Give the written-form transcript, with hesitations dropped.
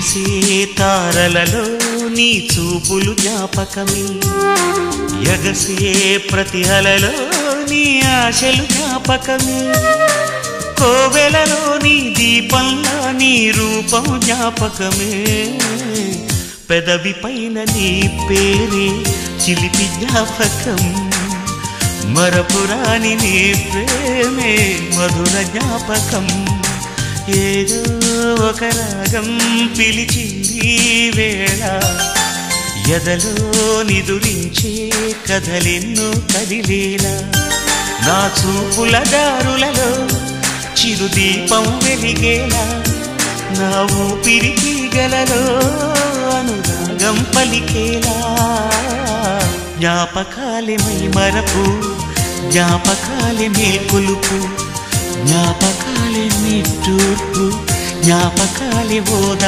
తారలలో నీ చూపులు జ్ఞాపకమే ఎగసే ప్రతి అలలో నీ ఆశలు జ్ఞాపకమే కోవెలలో నీ దీపంలా నీ రూపం జ్ఞాపకమే పెదవి పైన నీ పేరే చిలిపి జ్ఞాపకం మరపురాని నీ ప్రేమే మధుర జ్ఞాపకం ఏదో ఒక రాగం పిలిచింది వేళ ఎదలో నిదురించే కథలెన్నో కదిలేలా నా చూపుల దారులలో చిరుదీపం వెలిగేలా నా ఊపిరికి గలలో అనురాగం పలికేలా జ్ఞాపకాలే మై మరపు జ్ఞాపకాలే మేల్కొలుపు జ్ఞాపకాలే నిట్టూర్పు జ్ఞాపకాలే ఓదా